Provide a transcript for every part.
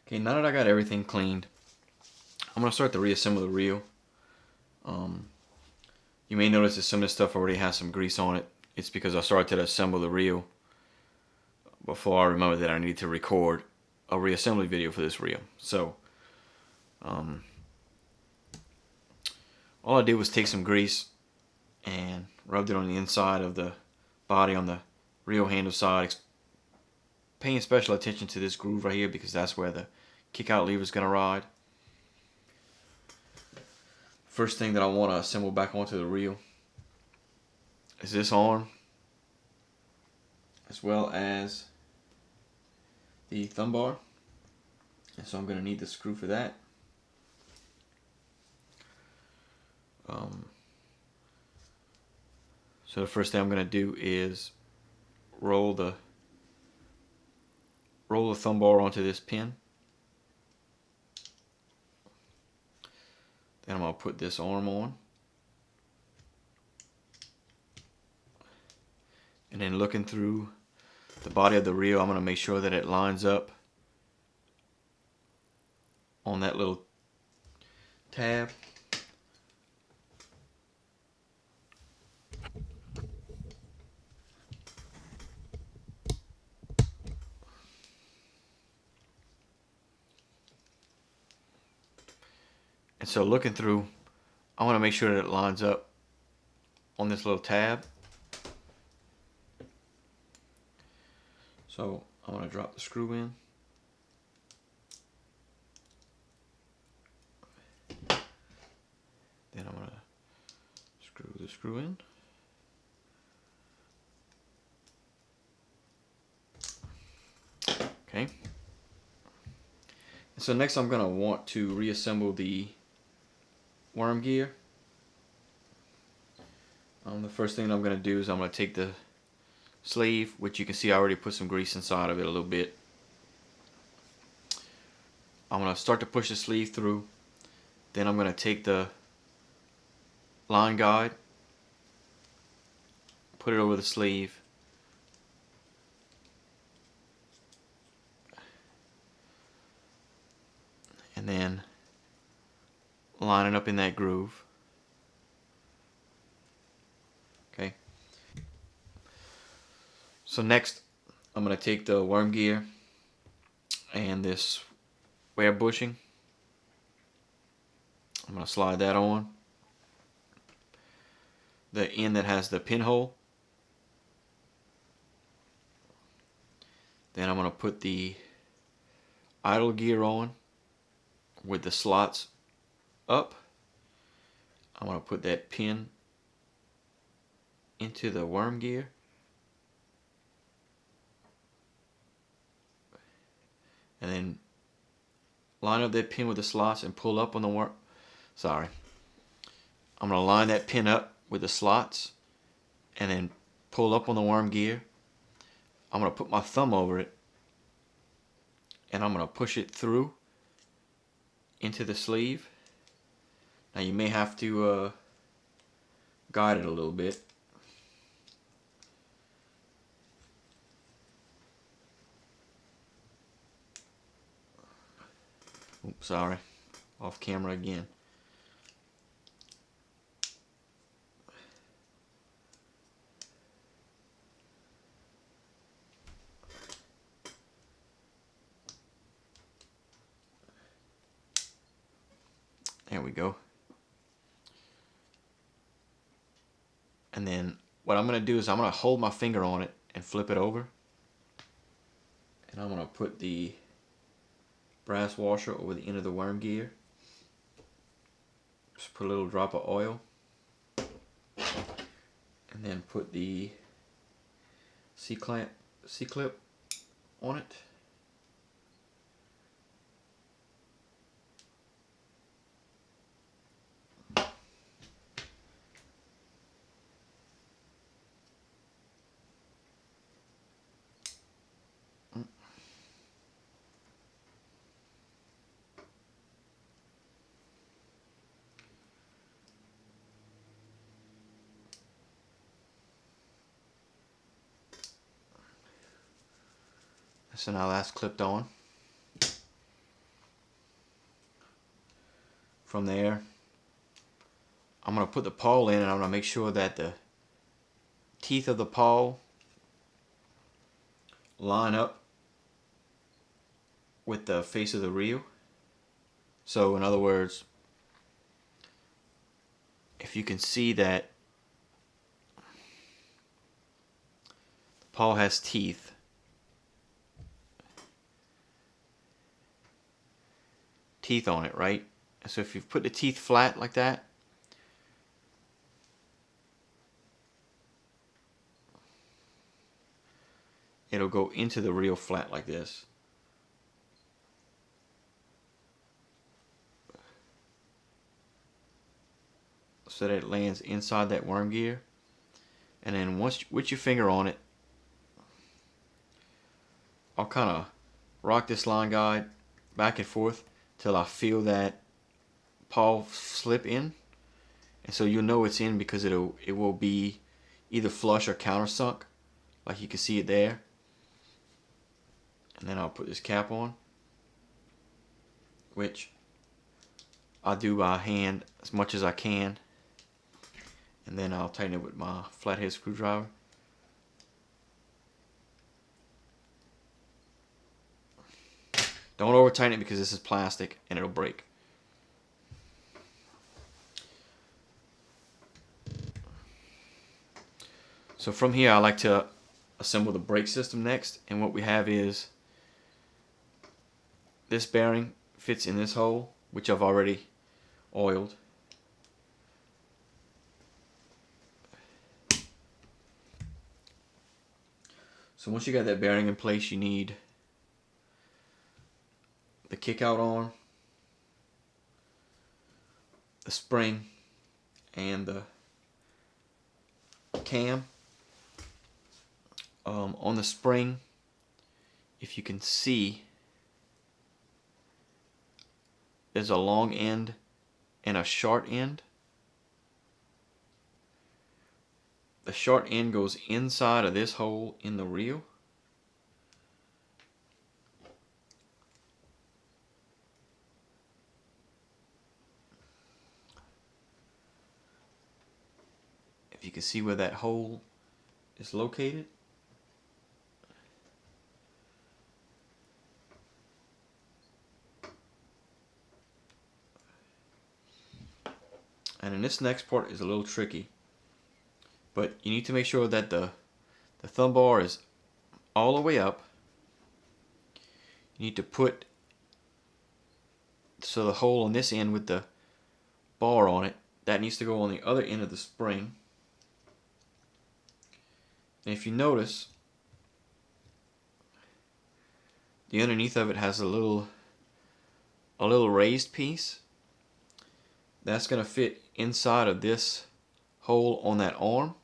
Okay, now that I got everything cleaned, I'm going to start to reassemble the reel. You may notice that some of this stuff already has some grease on it. It's because I started to assemble the reel before I remembered that I needed to record a reassembly video for this reel. So, all I did was take some grease and rubbed it on the inside of the body on the reel handle side, paying special attention to this groove right here because that's where the kick out lever is going to ride. First thing that I want to assemble back onto the reel is this arm, as well as the thumb bar, and so I'm going to need the screw for that. So the first thing I'm going to do is roll the thumb bar onto this pin. Then I'm going to put this arm on. And then looking through the body of the reel, I'm going to make sure that it lines up on that little tab. And so looking through, I want to make sure that it lines up on this little tab. So I'm going to drop the screw in. Then I'm going to screw the screw in. Okay. And so next I'm going to want to reassemble the worm gear. The first thing I'm going to do is I'm going to take the sleeve, which you can see I already put some grease inside of it a little bit. I'm going to start to push the sleeve through. Then I'm going to take the line guide, put it over the sleeve, and then line it up in that groove. Okay. So next, I'm going to take the worm gear and this web bushing. I'm going to slide that on. The end that has the pinhole. Then I'm going to put the idle gear on with the slots up. I'm going to put that pin into the worm gear. And then line up that pin with the slots and pull up on the worm. I'm going to line that pin up with the slots and then pull up on the worm gear. I'm going to put my thumb over it and I'm going to push it through into the sleeve. Now you may have to guide it a little bit. Oops, sorry, off camera again. There we go. And then what I'm going to do is I'm going to hold my finger on it and flip it over. And I'm going to put the brass washer over the end of the worm gear. Just put a little drop of oil. And then put the C-clip on it. So now that's clipped on. From there, I'm going to put the pawl in, and I'm going to make sure that the teeth of the pawl line up with the face of the reel. So in other words, if you can see that the pawl has teeth, on it, right? So if you put the teeth flat like that, it'll go into the reel flat like this. So that it lands inside that worm gear. And then once with your finger on it, I'll kind of rock this line guide back and forth till I feel that pawl slip in. And so you'll know it's in because it will be either flush or countersunk, like you can see it there. And then I'll put this cap on, which I do by hand as much as I can. And then I'll tighten it with my flathead screwdriver. Don't over tighten it because this is plastic and it'll break. So from here, I like to assemble the brake system next, and what we have is this bearing fits in this hole, which I've already oiled. So once you got that bearing in place, you need the kick out arm, the spring, and the cam. On the spring, if you can see, there's a long end and a short end. The short end goes inside of this hole in the reel. If you can see where that hole is located. And then this next part is a little tricky, but you need to make sure that the thumb bar is all the way up. You need to put so the hole on this end with the bar on it, that needs to go on the other end of the spring. And if you notice, the underneath of it has a little raised piece. That's going to fit inside of this hole on that arm.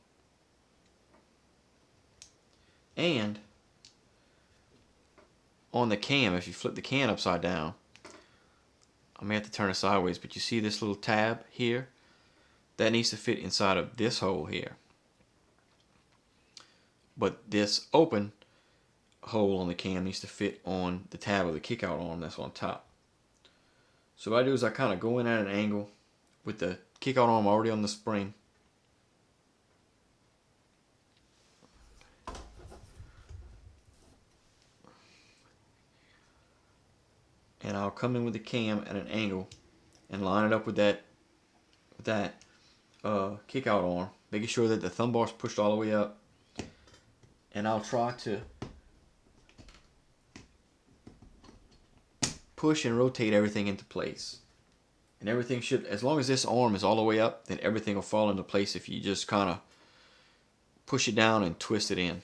And on the cam, if you flip the can upside down, I may have to turn it sideways, but you see this little tab here? That needs to fit inside of this hole here. But this open hole on the cam needs to fit on the tab of the kickout arm that's on top. So what I do is I kind of go in at an angle with the kickout arm already on the spring. And I'll come in with the cam at an angle and line it up with that kickout arm, making sure that the thumb bar is pushed all the way up. And I'll try to push and rotate everything into place. And everything should, as long as this arm is all the way up, then everything will fall into place if you just kind of push it down and twist it in.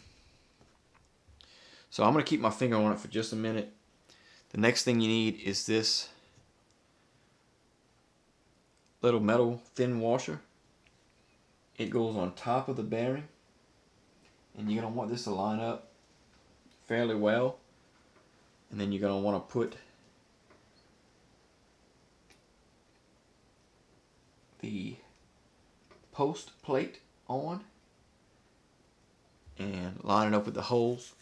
So I'm going to keep my finger on it for just a minute. The next thing you need is this little metal thin washer. It goes on top of the bearing, and you're going to want this to line up fairly well. And then you're going to want to put the post plate on and line it up with the holes.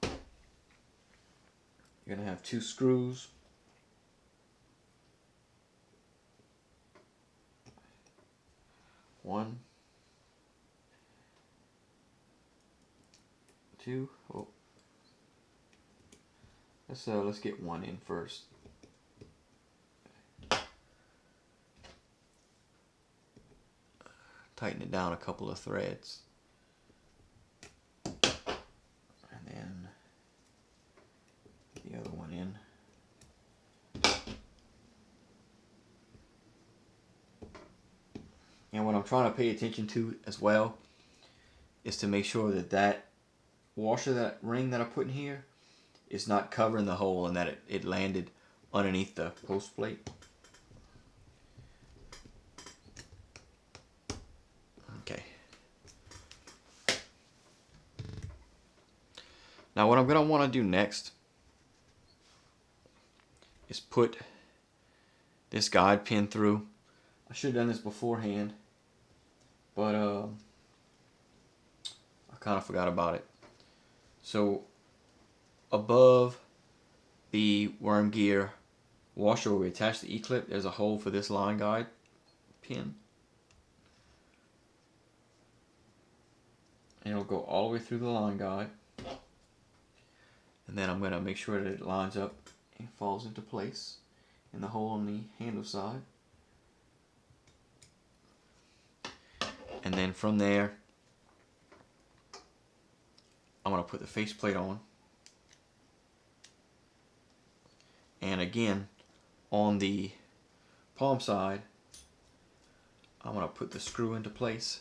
You're going to have 2 screws. 1, 2. Oh. Let's get 1 in first. Tighten it down a couple of threads. And then the other one in. And what I'm trying to pay attention to as well is to make sure that that washer, that ring that I put in here, is not covering the hole and that it landed underneath the post plate. Okay. Now what I'm going to want to do next is put this guide pin through. I should have done this beforehand, but I kind of forgot about it. So above the worm gear washer where we attach the E-clip, there's a hole for this line guide pin. And it'll go all the way through the line guide. And then I'm going to make sure that it lines up and falls into place in the hole on the handle side. And then from there, I'm going to put the faceplate on. And again, on the palm side, I'm going to put the screw into place.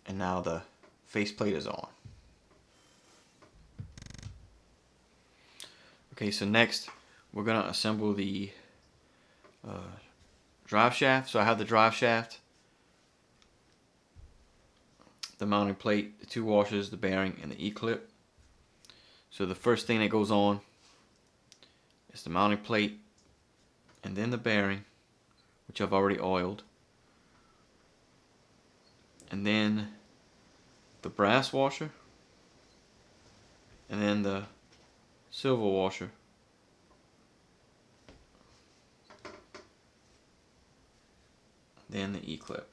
And now the faceplate is on. Okay, so next we're going to assemble the drive shaft. So I have the drive shaft, the mounting plate, the 2 washers, the bearing, and the E-clip. So the first thing that goes on is the mounting plate, and then the bearing, which I've already oiled, and then the brass washer, and then the silver washer, then the E-clip.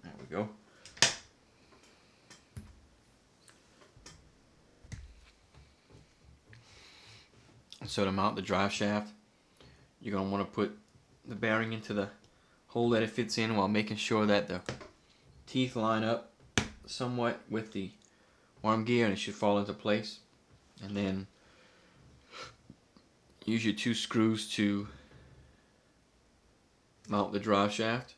There we go. So to mount the drive shaft, you're going to want to put the bearing into the hole that it fits in while making sure that the teeth line up somewhat with the worm gear, and it should fall into place. And then use your 2 screws to mount the drive shaft.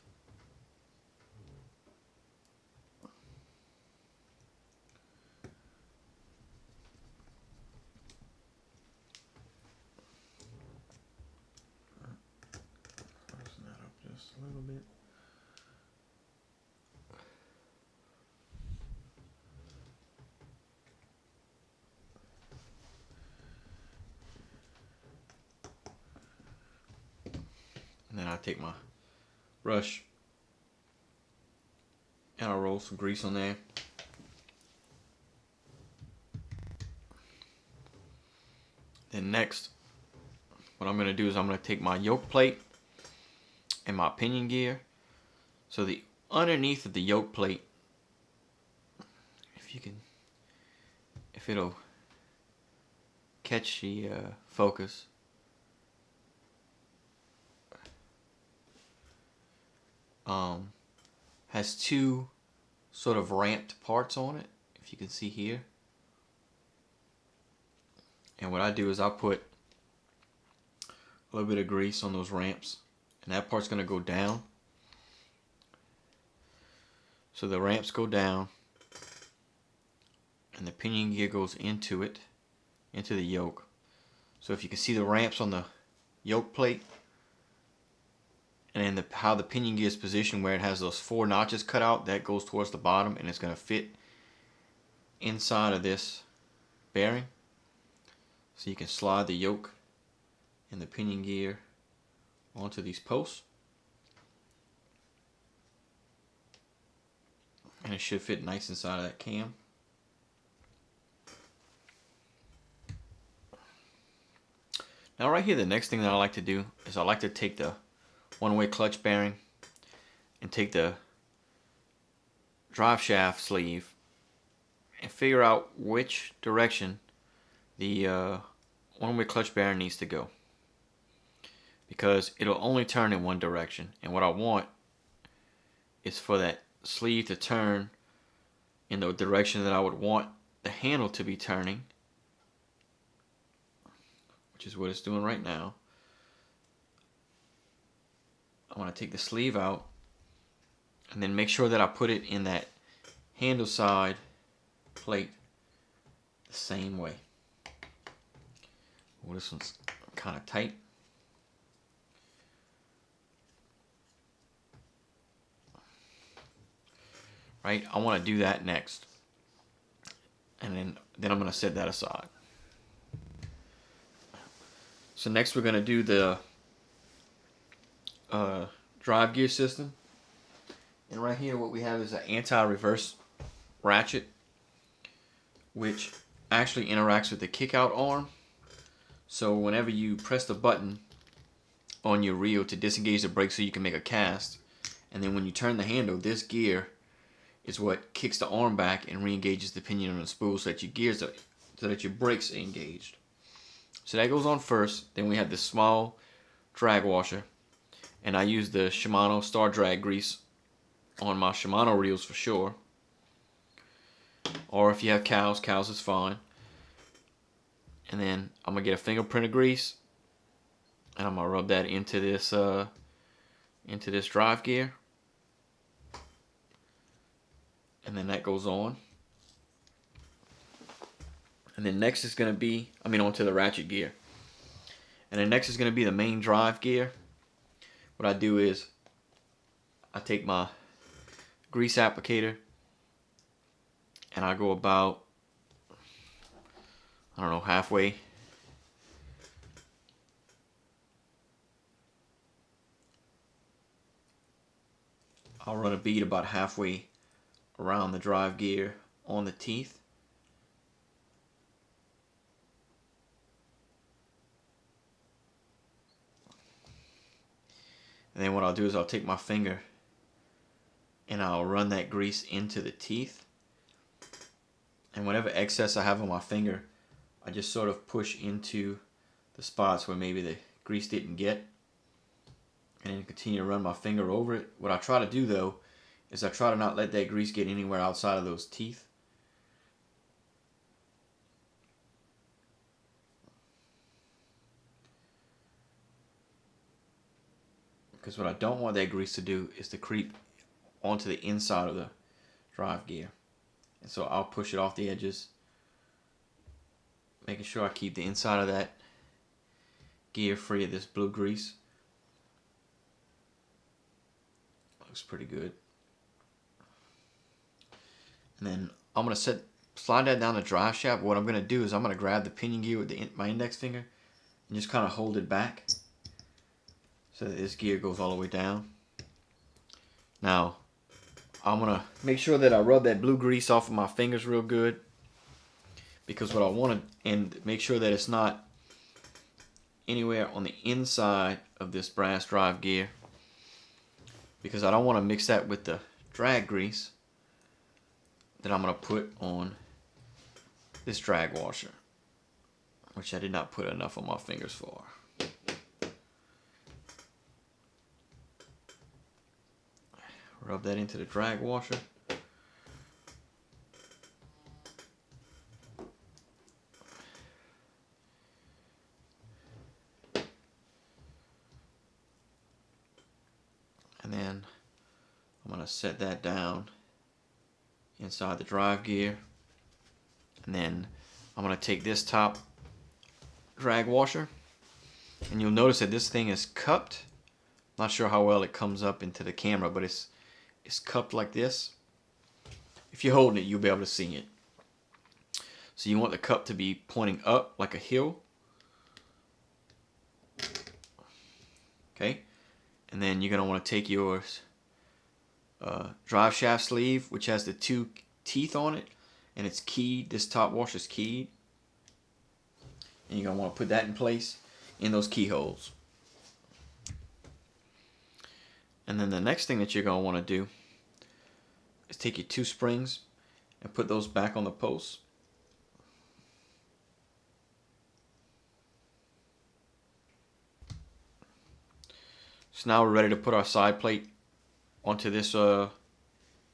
Loosen that up just a little bit. And then I take my brush and I'll roll some grease on there. Then next, what I'm going to do is I'm going to take my yoke plate and my pinion gear. So the underneath of the yoke plate, if it'll catch the focus, has 2 sort of ramped parts on it, if you can see here. And what I do is I'll put a little bit of grease on those ramps, and that part's going to go down. So the ramps go down, and the pinion gear goes into it, into the yoke. So if you can see the ramps on the yoke plate, and then how the pinion gear is positioned where it has those 4 notches cut out, that goes towards the bottom, and it's going to fit inside of this bearing. So you can slide the yoke and the pinion gear onto these posts, and it should fit nice inside of that cam. Now right here, the next thing that I like to do is I like to take the one-way clutch bearing and take the driveshaft sleeve and figure out which direction the one-way clutch bearing needs to go, because it'll only turn in one direction, and what I want is for that sleeve to turn in the direction that I would want the handle to be turning, which is what it's doing right now. I want to take the sleeve out and then make sure that I put it in that handle side plate the same way. Well, this one's kind of tight. Right, I want to do that next, and then I'm going to set that aside. So next we're going to do the drive gear system, and right here what we have is an anti-reverse ratchet, which actually interacts with the kick-out arm. So whenever you press the button on your reel to disengage the brake so you can make a cast, and then when you turn the handle, this gear is what kicks the arm back and re-engages the pinion on the spool so that your gears are, so that your brakes are engaged. So that goes on first. Then we have this small drag washer, and I use the Shimano Star Drag grease on my Shimano reels for sure. Or if you have cows is fine. And then I'm gonna get a fingerprint of grease, and I'm gonna rub that into this drive gear, and then that goes on. And then next is gonna be, onto the ratchet gear. And then next is gonna be the main drive gear. What I do is I take my grease applicator and I go about, I don't know, halfway. I'll run a bead about halfway around the drive gear on the teeth. And then what I'll do is I'll take my finger and I'll run that grease into the teeth. And whatever excess I have on my finger, I just sort of push into the spots where maybe the grease didn't get, and then continue to run my finger over it. What I try to do though is I try to not let that grease get anywhere outside of those teeth. Because what I don't want that grease to do is to creep onto the inside of the drive gear. And so I'll push it off the edges, making sure I keep the inside of that gear free of this blue grease. Looks pretty good. And then I'm going to slide that down the drive shaft. What I'm going to do is I'm going to grab the pinion gear with my index finger and just kind of hold it back so that this gear goes all the way down. Now, I'm going to make sure that I rub that blue grease off of my fingers real good, because what I want to, and make sure that it's not anywhere on the inside of this brass drive gear, because I don't want to mix that with the drag grease that I'm going to put on this drag washer, which I did not put enough on my fingers for. Rub that into the drag washer. And then I'm going to set that down inside the drive gear. And then I'm going to take this top drag washer, and you'll notice that this thing is cupped. Not sure how well it comes up into the camera, but it's cupped like this. If you're holding it, you'll be able to see it. So you want the cup to be pointing up like a hill. Okay, and then you're going to want to take your Driveshaft sleeve, which has the 2 teeth on it, and it's keyed. This top washer is keyed, and you're going to want to put that in place in those keyholes. And then the next thing that you're going to want to do is take your 2 springs and put those back on the posts. So now we're ready to put our side plate onto this,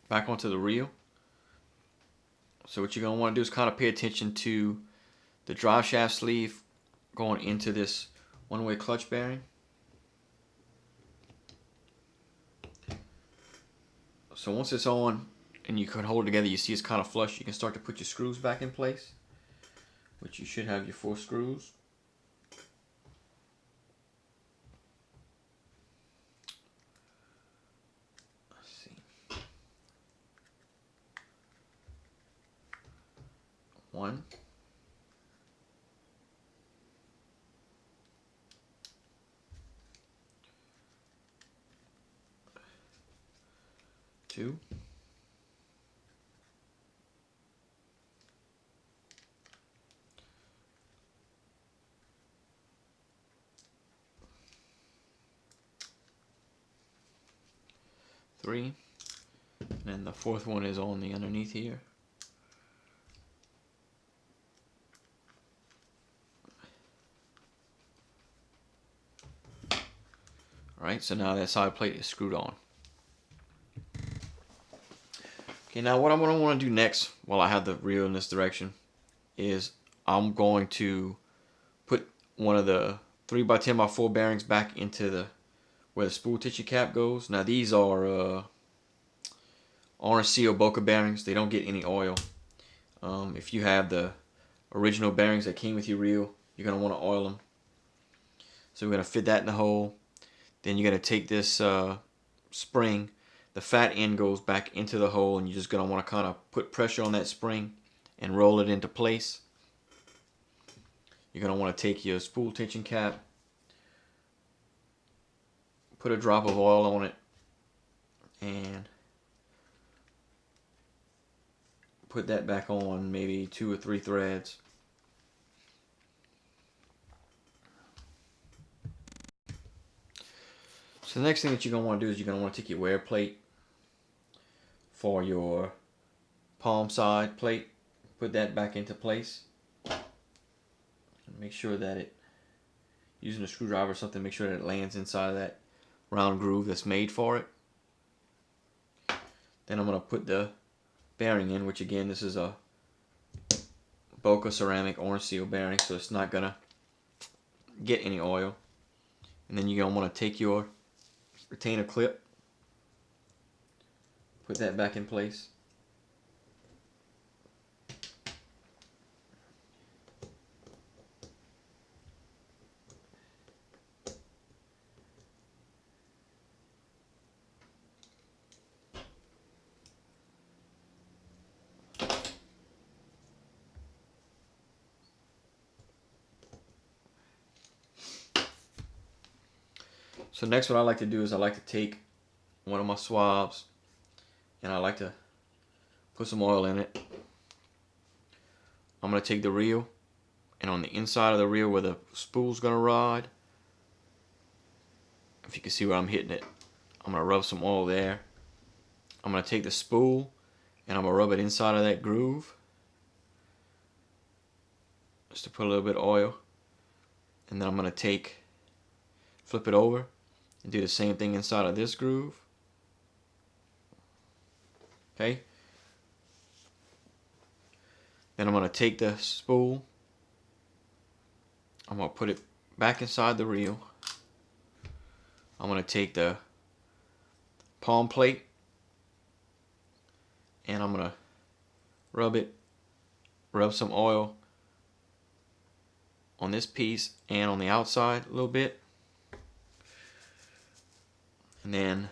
back onto the reel. So what you're going to want to do is kind of pay attention to the Driveshaft sleeve going into this one-way clutch bearing. So once it's on and you can hold it together, you see it's kind of flush, you can start to put your screws back in place, which you should have your 4 screws. One, two, three, and then the 4th one is on the underneath here. Alright, so now that side plate is screwed on. Okay, now what I'm going to want to do next, while I have the reel in this direction, is I'm going to put one of the 3x10x4 bearings back into the where the spool tissue cap goes. Now these are orange seal Boca bearings. They don't get any oil. If you have the original bearings that came with your reel, you're going to want to oil them. So we're going to fit that in the hole. Then you're going to take this spring, the fat end goes back into the hole, and you're just going to want to kind of put pressure on that spring and roll it into place. You're going to want to take your spool tension cap, put a drop of oil on it, and put that back on maybe 2 or 3 threads. So the next thing that you're going to want to do is you're going to want to take your wear plate for your palm side plate, put that back into place. And make sure that it, using a screwdriver or something, make sure that it lands inside of that round groove that's made for it. Then I'm going to put the bearing in, which again, this is a Boca ceramic orange seal bearing, so it's not going to get any oil. And then you're going to want to take your retainer clip, put that back in place. So next, what I like to do is I like to take one of my swabs and I like to put some oil in it. I'm going to take the reel, and on the inside of the reel where the spool's going to ride, if you can see where I'm hitting it, I'm going to rub some oil there. I'm going to take the spool and I'm going to rub it inside of that groove just to put a little bit of oil. And then I'm going to flip it over and do the same thing inside of this groove. Okay. Then I'm going to take the spool, I'm going to put it back inside the reel. I'm going to take the palm plate and I'm going to rub it rub some oil on this piece and on the outside a little bit, and then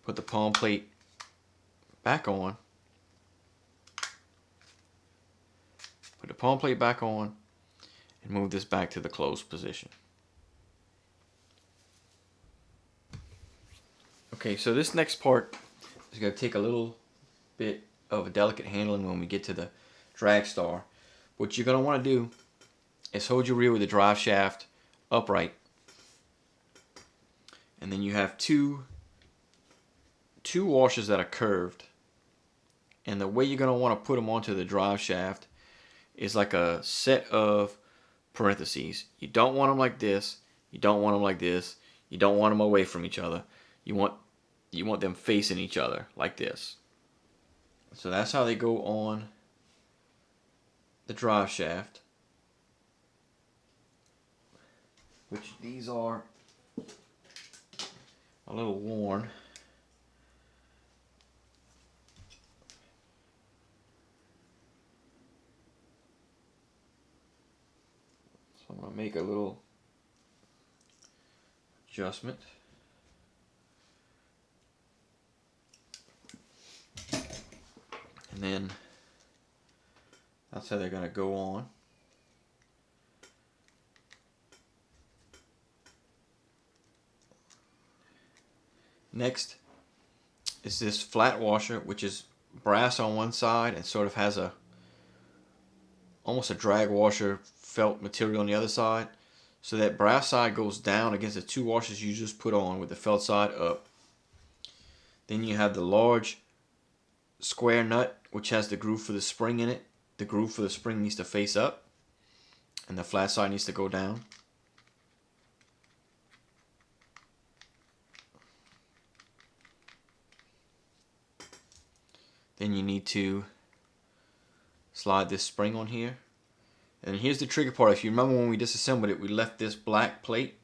put the palm plate back on. Put the palm plate back on and move this back to the closed position. Okay, so this next part is going to take a little bit of a delicate handling when we get to the Dragstar. What you're going to want to do is hold your reel with the drive shaft upright, and then you have two washers that are curved, and the way you're going to want to put them onto the drive shaft is like a set of parentheses. You don't want them like this, you don't want them like this, you don't want them away from each other. You want them facing each other like this. So that's how they go on the drive shaft, which these are a little worn. So I'm going to make a little adjustment. And then that's how they're going to go on. Next is this flat washer, which is brass on one side and sort of has almost a drag washer felt material on the other side. So that brass side goes down against the two washers you just put on with the felt side up. Then you have the large square nut, which has the groove for the spring in it. The groove for the spring needs to face up, and the flat side needs to go down. Then you need to slide this spring on here. And here's the tricky part. If you remember when we disassembled it, we left this black plate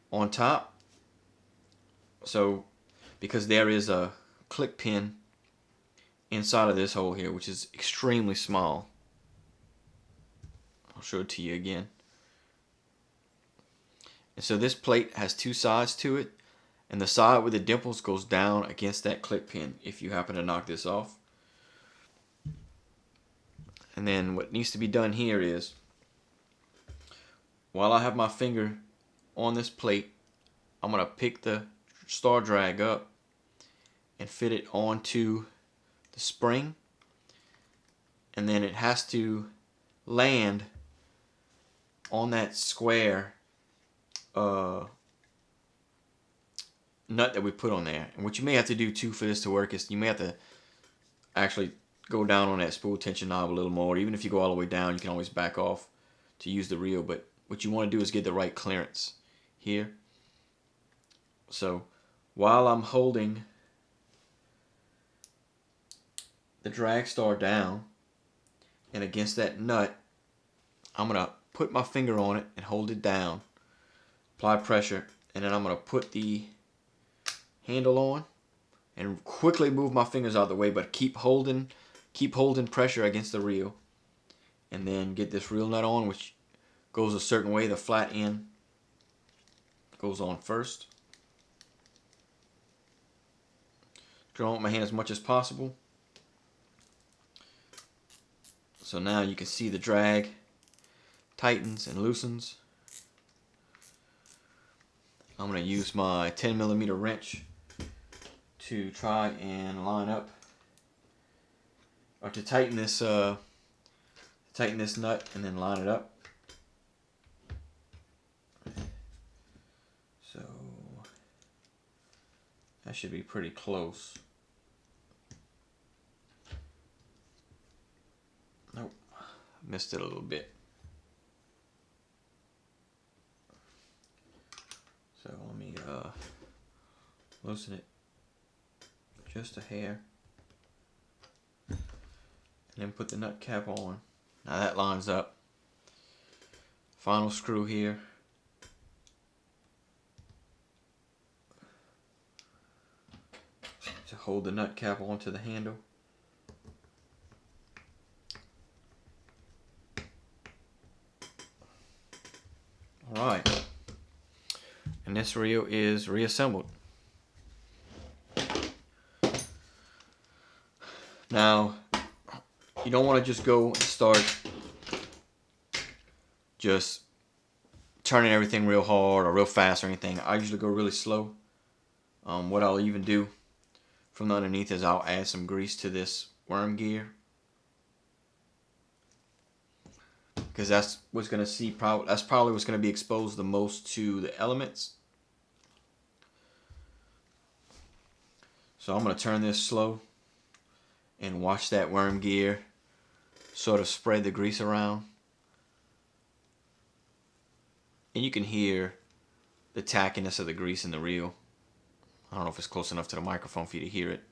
on top. So, because there is a click pin inside of this hole here, which is extremely small. I'll show it to you again. And so this plate has two sides to it, and the side with the dimples goes down against that click pin if you happen to knock this off. And then what needs to be done here is, while I have my finger on this plate, I'm going to pick the star drag up and fit it onto the spring, and then it has to land on that square nut that we put on there. And what you may have to do too for this to work is you may have to actually go down on that spool tension knob a little more. Even if you go all the way down, you can always back off to use the reel, but what you want to do is get the right clearance here. So while I'm holding the Dragstar down and against that nut, I'm going to put my finger on it and hold it down, apply pressure, and then I'm going to put the handle on and quickly move my fingers out of the way, but keep holding pressure against the reel, and then get this reel nut on, which goes a certain way. The flat end goes on first. Draw with my hand as much as possible. So now you can see the drag tightens and loosens. I'm going to use my 10mm wrench to try and line up, or to tighten this nut and then line it up. So that should be pretty close. Nope, missed it a little bit. So let me loosen it just a hair, and then put the nut cap on. Now that lines up. Final screw here. To hold the nut cap onto the handle. And this reel is reassembled. Now, you don't want to just go and start just turning everything real hard or real fast or anything. I usually go really slow. What I'll even do from the underneath is I'll add some grease to this worm gear, because that's what's gonna that's probably what's gonna be exposed the most to the elements. So I'm gonna turn this slow and watch that worm gear sort of spread the grease around. And you can hear the tackiness of the grease in the reel. I don't know if it's close enough to the microphone for you to hear it.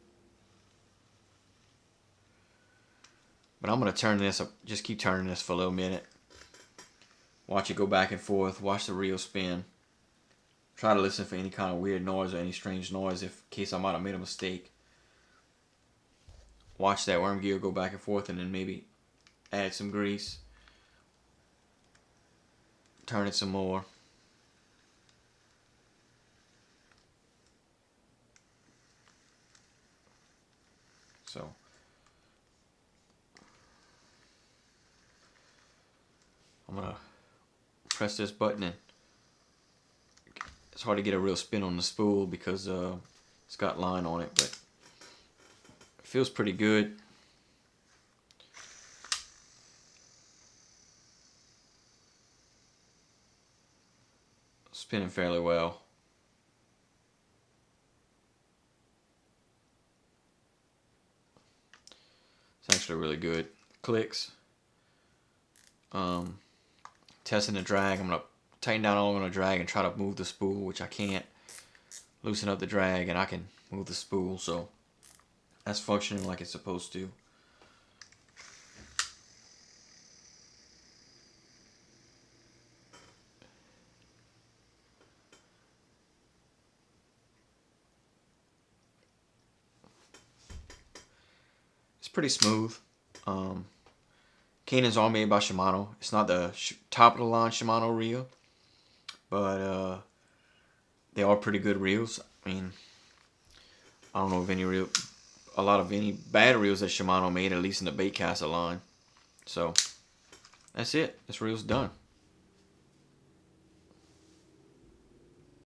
But I'm going to turn this up, just keep turning this for a little minute. Watch it go back and forth, watch the reel spin. Try to listen for any kind of weird noise or any strange noise in case I might have made a mistake. Watch that worm gear go back and forth, and then maybe add some grease. Turn it some more. So I'm gonna press this button, and it's hard to get a real spin on the spool because it's got line on it, but it feels pretty good. Spinning fairly well. It's actually really good. Clicks. Testing the drag. I'm gonna tighten down all on the drag and try to move the spool, which I can't. Loosen up the drag and I can move the spool, so that's functioning like it's supposed to. It's pretty smooth. Caenan's all made by Shimano. It's not the top of the line Shimano reel, but they are pretty good reels. I mean, I don't know of any bad reels that Shimano made, at least in the baitcaster line. So that's it. This reel's done.